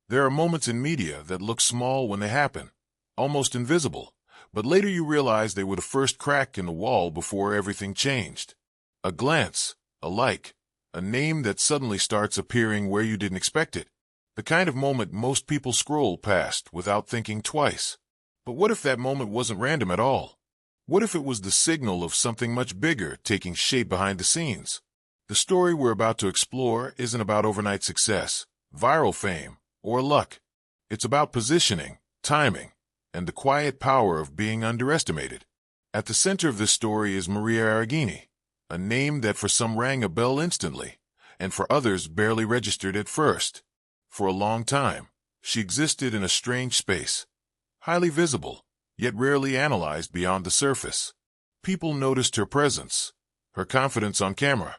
There are moments in media that look small when they happen, almost invisible, but later you realize they were the first crack in the wall before everything changed. A glance, a like, a name that suddenly starts appearing where you didn't expect it. The kind of moment most people scroll past without thinking twice. But what if that moment wasn't random at all? What if it was the signal of something much bigger taking shape behind the scenes? The story we're about to explore isn't about overnight success, viral fame, or luck. It's about positioning, timing, and the quiet power of being underestimated. At the center of this story is Maria Arreghini, a name that for some rang a bell instantly, and for others barely registered at first. For a long time, she existed in a strange space, highly visible, yet rarely analyzed beyond the surface. People noticed her presence, her confidence on camera,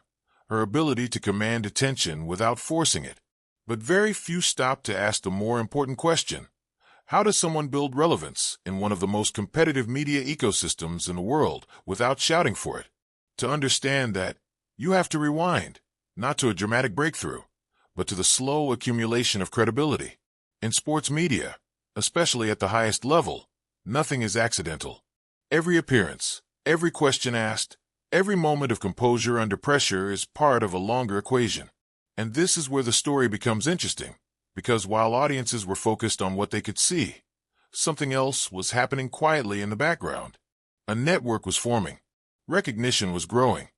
her ability to command attention without forcing it. But very few stopped to ask the more important question: how does someone build relevance in one of the most competitive media ecosystems in the world without shouting for it? To understand that, you have to rewind, not to a dramatic breakthrough, but to the slow accumulation of credibility. In sports media, especially at the highest level, nothing is accidental. Every appearance, every question asked, every moment of composure under pressure is part of a longer equation. And this is where the story becomes interesting, because while audiences were focused on what they could see, something else was happening quietly in the background. A network was forming. Recognition was growing.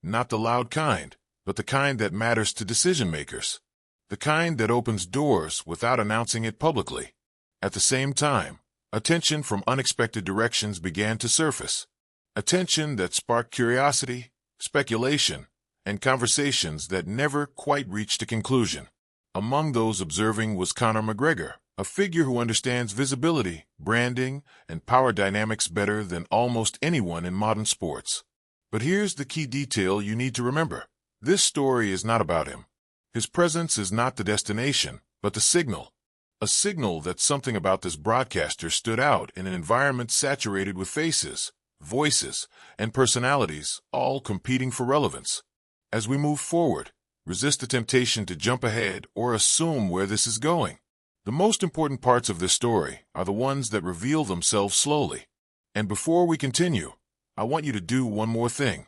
Not the loud kind, but the kind that matters to decision makers. The kind that opens doors without announcing it publicly. At the same time, attention from unexpected directions began to surface. Attention that sparked curiosity, speculation, and conversations that never quite reached a conclusion. Among those observing was Conor McGregor, a figure who understands visibility, branding, and power dynamics better than almost anyone in modern sports. But here's the key detail you need to remember. This story is not about him. His presence is not the destination, but the signal. A signal that something about this broadcaster stood out in an environment saturated with faces, voices, and personalities, all competing for relevance. As we move forward, resist the temptation to jump ahead or assume where this is going. The most important parts of this story are the ones that reveal themselves slowly. And before we continue, I want you to do one more thing.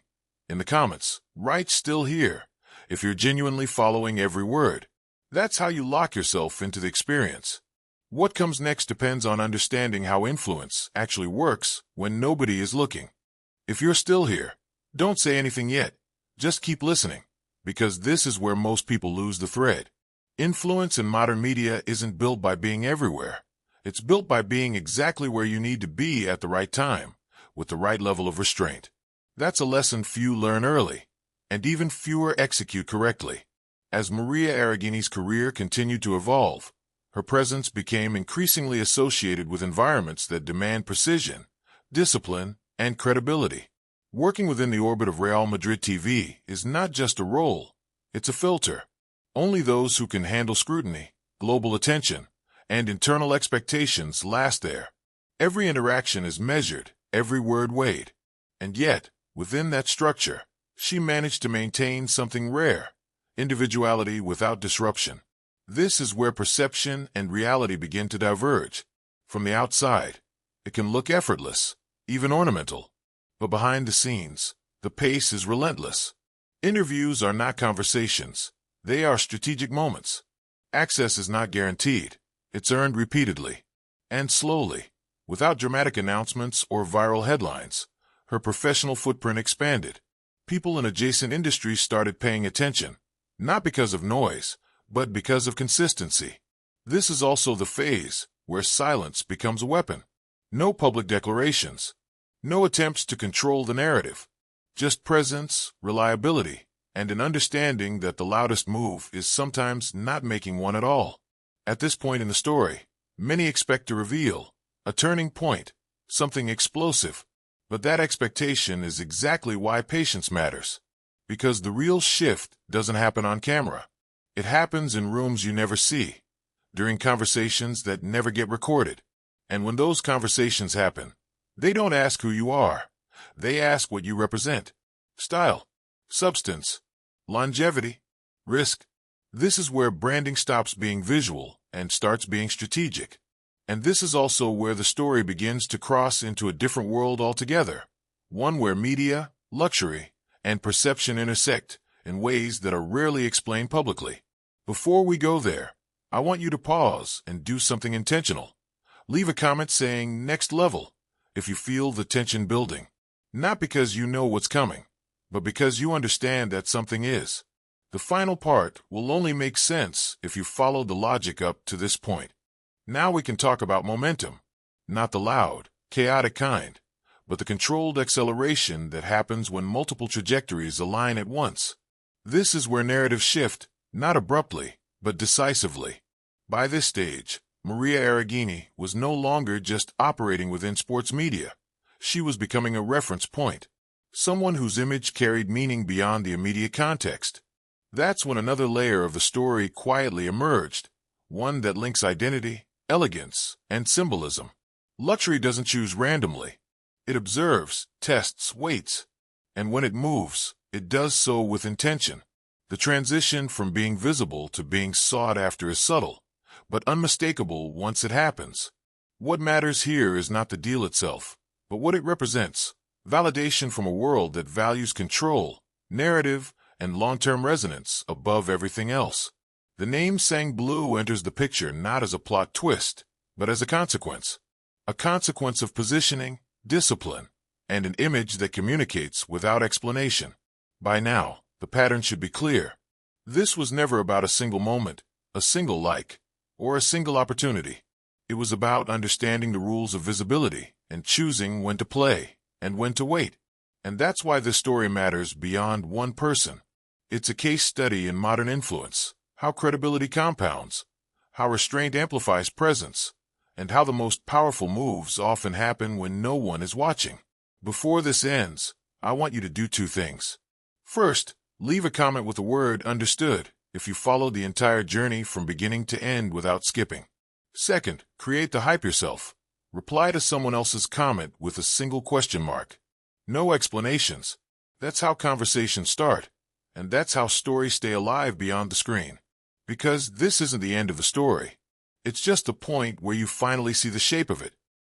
In the comments, write "still here" if you're genuinely following every word. That's how you lock yourself into the experience. What comes next depends on understanding how influence actually works when nobody is looking. If you're still here, don't say anything yet. Just keep listening, because this is where most people lose the thread. Influence in modern media isn't built by being everywhere. It's built by being exactly where you need to be at the right time, with the right level of restraint. That's a lesson few learn early, and even fewer execute correctly. As Maria Arreghini's career continued to evolve, her presence became increasingly associated with environments that demand precision, discipline, and credibility. Working within the orbit of Real Madrid TV is not just a role, it's a filter. Only those who can handle scrutiny, global attention, and internal expectations last there. Every interaction is measured, every word weighed. And yet, within that structure, she managed to maintain something rare: individuality without disruption. This is where perception and reality begin to diverge. From the outside, it can look effortless, even ornamental. But behind the scenes, the pace is relentless. Interviews are not conversations. They are strategic moments. Access is not guaranteed. It's earned repeatedly. And slowly, without dramatic announcements or viral headlines, her professional footprint expanded. People in adjacent industries started paying attention, not because of noise, but because of consistency. This is also the phase where silence becomes a weapon. No public declarations. No attempts to control the narrative. Just presence, reliability, and an understanding that the loudest move is sometimes not making one at all. At this point in the story, many expect to reveal a turning point, something explosive. But that expectation is exactly why patience matters. Because the real shift doesn't happen on camera. It happens in rooms you never see, during conversations that never get recorded. And when those conversations happen, they don't ask who you are. They ask what you represent. Style, substance, longevity, risk. This is where branding stops being visual and starts being strategic. And this is also where the story begins to cross into a different world altogether, one where media, luxury, and perception intersect in ways that are rarely explained publicly. Before we go there, I want you to pause and do something intentional. Leave a comment saying "next level" if you feel the tension building. Not because you know what's coming, but because you understand that something is. The final part will only make sense if you follow the logic up to this point. Now we can talk about momentum, not the loud, chaotic kind, but the controlled acceleration that happens when multiple trajectories align at once. This is where narratives shift, not abruptly, but decisively. By this stage, Maria Arreghini was no longer just operating within sports media. She was becoming a reference point, someone whose image carried meaning beyond the immediate context. That's when another layer of the story quietly emerged, one that links identity, elegance, and symbolism. Luxury doesn't choose randomly. It observes, tests, waits, and when it moves, it does so with intention. The transition from being visible to being sought after is subtle, but unmistakable once it happens. What matters here is not the deal itself, but what it represents: validation from a world that values control, narrative, and long-term resonance above everything else. The name Sangue Blu enters the picture not as a plot twist, but as a consequence of positioning, discipline, and an image that communicates without explanation. By now, the pattern should be clear. This was never about a single moment, a single like, or a single opportunity. It was about understanding the rules of visibility and choosing when to play and when to wait. And that's why this story matters beyond one person. It's a case study in modern influence, how credibility compounds, how restraint amplifies presence, and how the most powerful moves often happen when no one is watching. Before this ends, I want you to do two things. First, leave a comment with the word "understood" if you followed the entire journey from beginning to end without skipping. Second, create the hype yourself. Reply to someone else's comment with a single question mark. No explanations. That's how conversations start, and that's how stories stay alive beyond the screen. Because this isn't the end of the story. It's just the point where you finally see the shape of it.